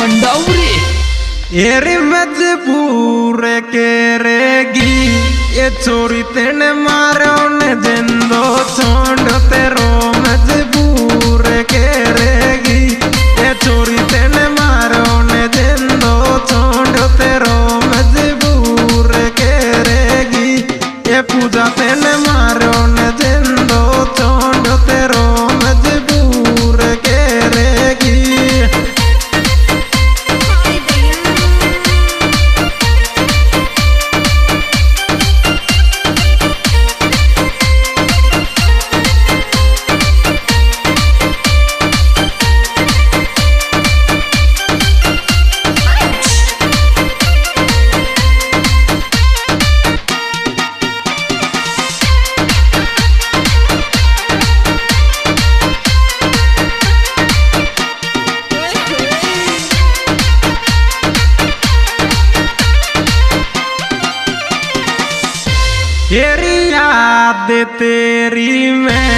मंडावरी एरी मजबूर करेगी ये चोरी तेने मारो ने जिंदो छोड़ तेरो मजबूर करेगी ये चोरी तेने मारो ने जिंदो छोड़ तेरो मजबूर करेगी ये पूजा तेने मारो ने जिंदो छोड़ तेरो मजबूर करेगी। तेरी याद तेरी में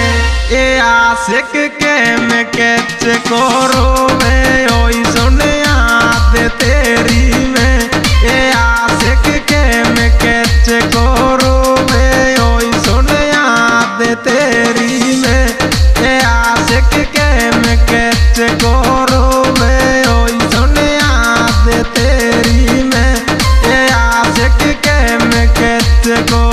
ये आशिक के मैं कैच करो मैं ओई सुन याद तेरी में ये आशिक के मैं कैच करो मैं ओई सुन याद तेरी में ये आशिक के मैं कैच करो मैं ओई सुन याद तेरी में ये आशिक के मैं कैच करो।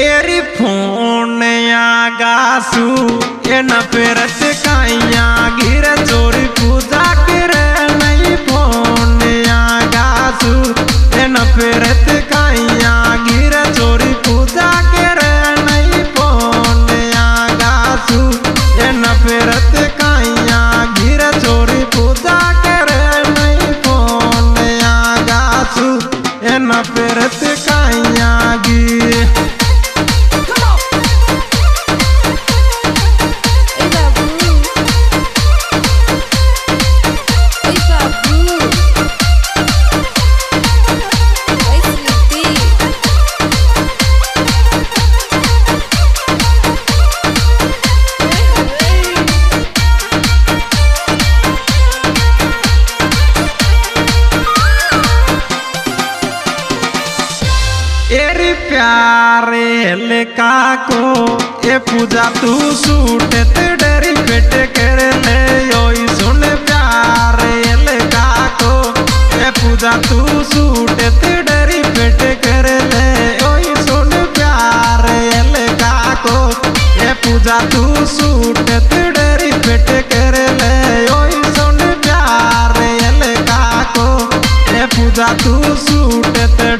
एरी फोन गासू ये न पेरत काइया गिर चोरी पूजा करे नहीं फोन गासू ये न पेरत काइया गिर चोरी पूजा करे नहीं फोन गासू ये न पेरत काइया गिर चोरी पूजा करे नहीं फोन गासू ये न पेरत काइया गिर। एरी प्यारे लेका को ये पूजा तू सूट ते डरी पेट कर ले ओई सुन प्यारे लेका को ये पूजा तू सूट ते डरी पेट कर ले ओई सुन प्यारे लेका को ये पूजा तू सूट ते डरी पेट कर ले ओई सुन प्यारे लेका को ये पूजा तू सूट ते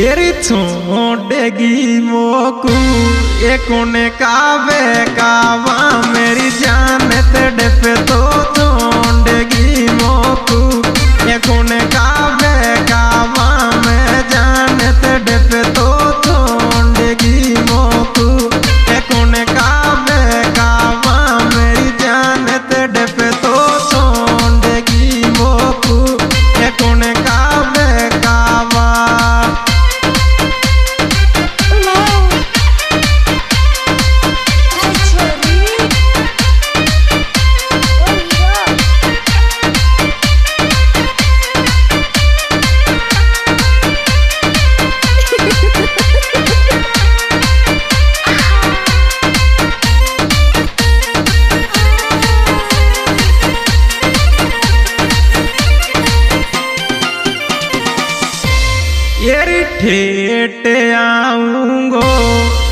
एरी छोड़ेगी मोकू ये कोने कावे कावा मेरी जान तेरे पे तो छोड़ेगी मोकू ये कोने कावे कावा मैं जान तेरे पे तो छोड़ेगी मोकू ये कोने कावे कावा मेरी जान तेरे पे तो छोड़ेगी मोकू ये कोने कावे कावा।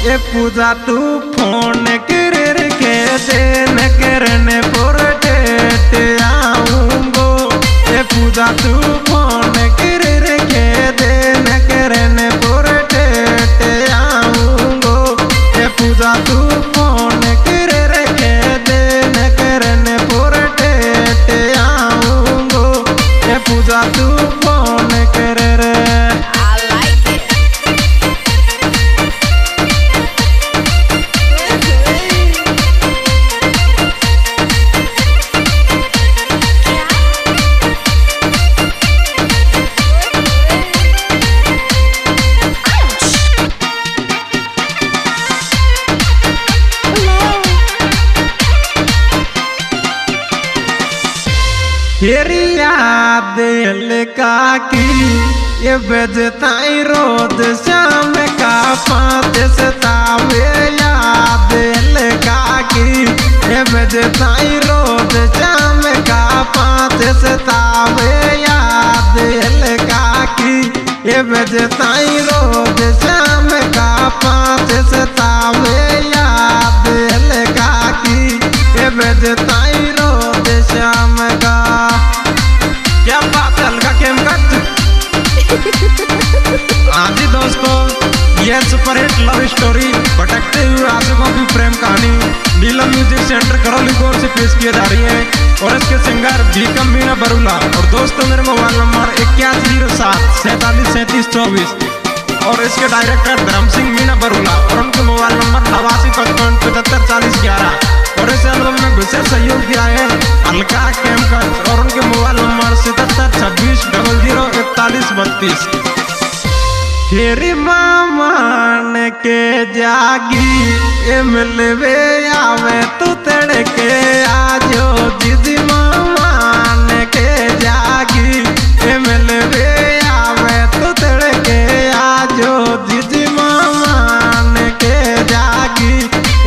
ए पूजा तू फोन कर के देन करने पर डेट आऊंगो ए पूजा तू फोन कर के देन करने पर डेट आऊंगो ए पूजा तू फोन कर के देन करने पर डेट आऊंगो ए पूजा तू फोन कर रे तेरी याद काकी ये बजताई रोज शाम का 5 सतावे याद काकी ये बजताई रोज शाम का 5 सतावे याद काकी ये बजताई रोज शाम का 5 सतावे याद काकी ये बजताई रोज शाम का क्या बात है अलगा केम हाँ जी दोस्तों ये सुपरहिट लव स्टोरी भटकते हुए आशिकों की प्रेम कहानी नीलम म्यूजिक सेंटर करौली गौर से पेश की जा रही है और इसके सिंगर भीकम मीना बरूला और दोस्तों मेरे मोबाइल नंबर 8107 और इसके डायरेक्टर धर्म सिंह मीना बरूला और उनके मोबाइल नंबर 8855754011 और इस एल्बम में विशेष सहयोग किया है अलका केमकट और उनके मोबाइल नंबर 7726004132। तेरी मामान के जागी ए मिलवे आवे तू तड़के आजो दीदी मामान के जागी ए मिलवे आवे तू तड़के आजो दीदी मामान के जागी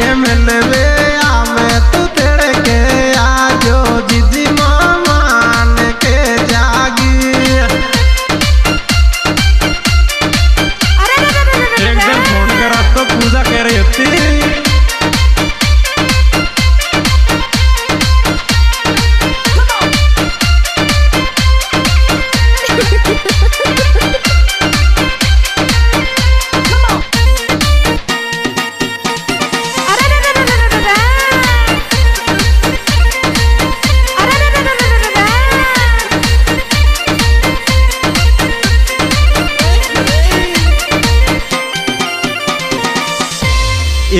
ए मिलवे आवे तू तड़के आजो दीदी मामान के जागी। पूजा कह रही होती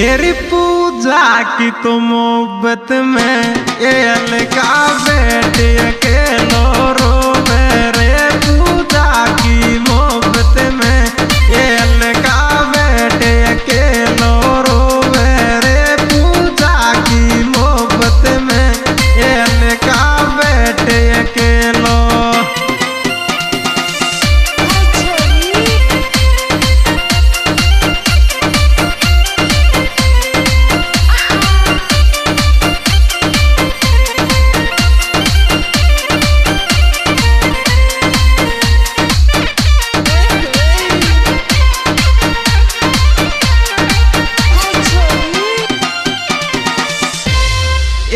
एरी पूजा की तो मोहब्बत में ये अलका बेटे अकेलो रोवे रे पूजा की मोहब्बत में ये अलका बेटे अकेलो रोवे रे पूजा की मोहब्बत में ये अलका बेटे अकेलो।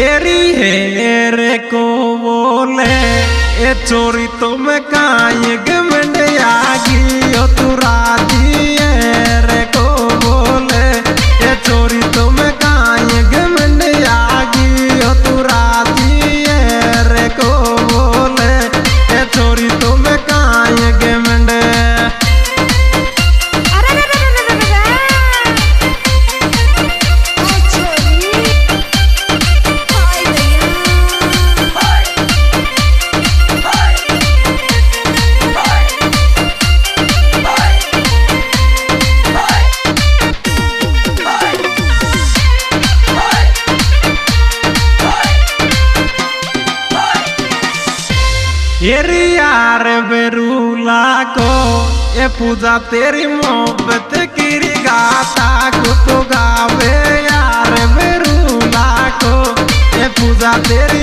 एरी हेरे को बोले ए चोरी तो मैं काये गमंड आगी ओ तू राजी रे को बोले ए चोरी तो मैं काये गमंड आगी ओ तू राजी रे को बोले ए चोरी तो मैं काये गमंड। एरी यार बेरूला को ये पूजा तेरी मोहब्बत की गाता को तो गावे यार बेरूला को ये पूजा तेरी